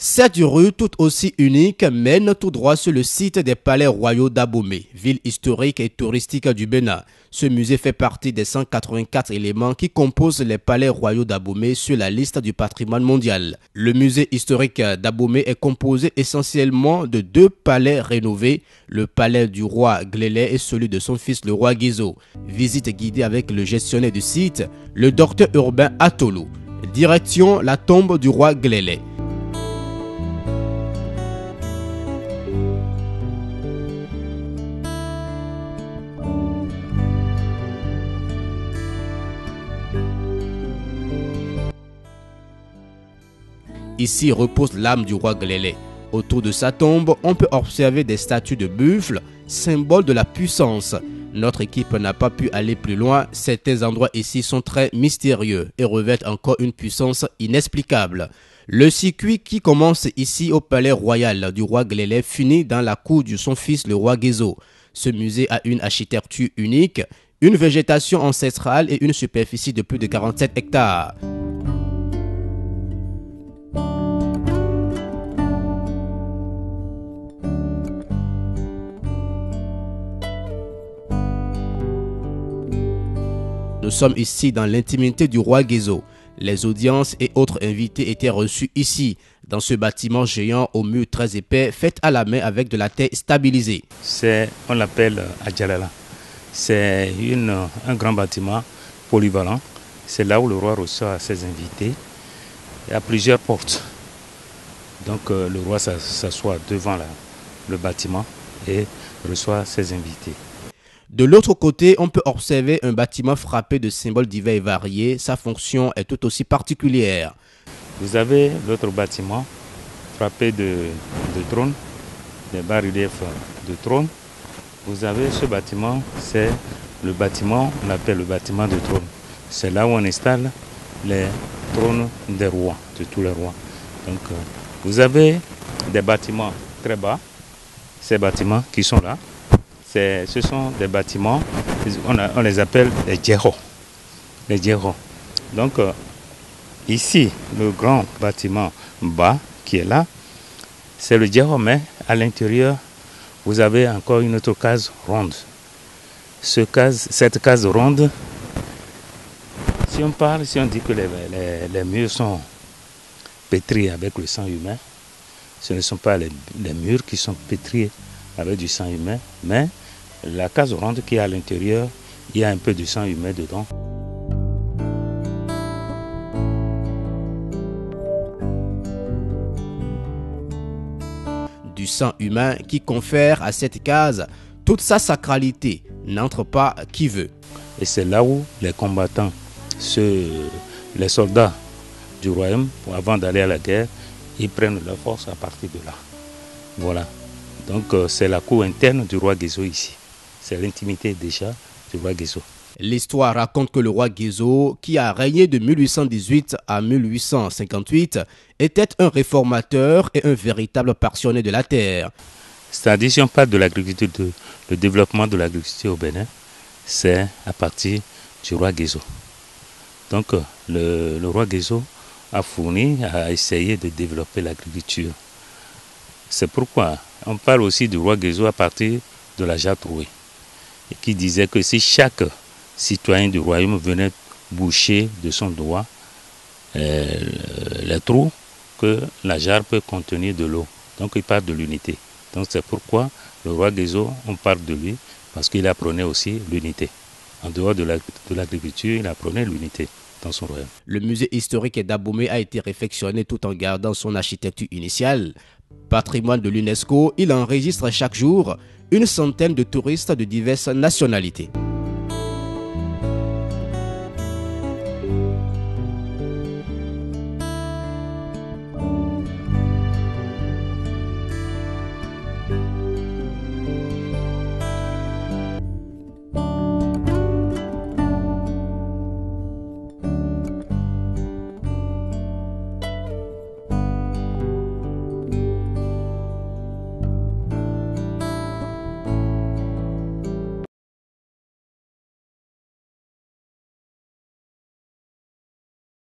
Cette rue, tout aussi unique, mène tout droit sur le site des palais royaux d'Abomey, ville historique et touristique du Bénin. Ce musée fait partie des 184 éléments qui composent les palais royaux d'Abomey sur la liste du patrimoine mondial. Le musée historique d'Abomey est composé essentiellement de deux palais rénovés, le palais du roi Glélé et celui de son fils le roi Guézo. Visite guidée avec le gestionnaire du site, le docteur Urbain Atolo. Direction la tombe du roi Glélé. Ici repose l'âme du roi Glélé. Autour de sa tombe, on peut observer des statues de buffles, symbole de la puissance. Notre équipe n'a pas pu aller plus loin. Certains endroits ici sont très mystérieux et revêtent encore une puissance inexplicable. Le circuit qui commence ici au palais royal du roi Glélé finit dans la cour de son fils le roi Guézo. Ce musée a une architecture unique, une végétation ancestrale et une superficie de plus de 47 hectares. Nous sommes ici dans l'intimité du roi Guézo. Les audiences et autres invités étaient reçus ici, dans ce bâtiment géant aux murs très épais, fait à la main avec de la terre stabilisée. On l'appelle Adjalala. C'est un grand bâtiment polyvalent. C'est là où le roi reçoit ses invités. Il y a plusieurs portes. Donc le roi s'assoit devant le bâtiment et reçoit ses invités. De l'autre côté, on peut observer un bâtiment frappé de symboles divers et variés. Sa fonction est tout aussi particulière. Vous avez l'autre bâtiment frappé de trônes, des bas-reliefs de trônes. Vous avez ce bâtiment, c'est le bâtiment, on l'appelle le bâtiment de trône. C'est là où on installe les trônes des rois, de tous les rois. Donc vous avez des bâtiments très bas, ces bâtiments qui sont là. Ce sont des bâtiments, on les appelle les djéhos. Les djéhos. Donc ici, le grand bâtiment bas qui est là, c'est le djého, mais à l'intérieur, vous avez encore une autre case ronde. Cette case ronde, si on dit que les murs sont pétris avec le sang humain, ce ne sont pas les murs qui sont pétris avec du sang humain, mais la case ronde qui est à l'intérieur, il y a un peu de sang humain dedans. Du sang humain qui confère à cette case toute sa sacralité, n'entre pas qui veut. Et c'est là où les combattants, les soldats du royaume, avant d'aller à la guerre, ils prennent leur force à partir de là. Voilà. Donc c'est la cour interne du roi Guézo ici. C'est l'intimité déjà du roi Guézo. L'histoire raconte que le roi Guézo, qui a régné de 1818 à 1858, était un réformateur et un véritable passionné de la terre. C'est-à-dire, si on parle de l'agriculture, le développement de l'agriculture au Bénin, c'est à partir du roi Guézo. Donc le roi Guézo a essayé de développer l'agriculture. C'est pourquoi on parle aussi du roi Guézo à partir de la jarre trouée, qui disait que si chaque citoyen du royaume venait boucher de son doigt les trous, que la jarre peut contenir de l'eau. Donc il parle de l'unité. Donc c'est pourquoi le roi Guézo, on parle de lui, parce qu'il apprenait aussi l'unité. En dehors de l'agriculture, il apprenait l'unité dans son royaume. Le musée historique d'Abomey a été réfectionné tout en gardant son architecture initiale. Patrimoine de l'UNESCO, il enregistre chaque jour une centaine de touristes de diverses nationalités.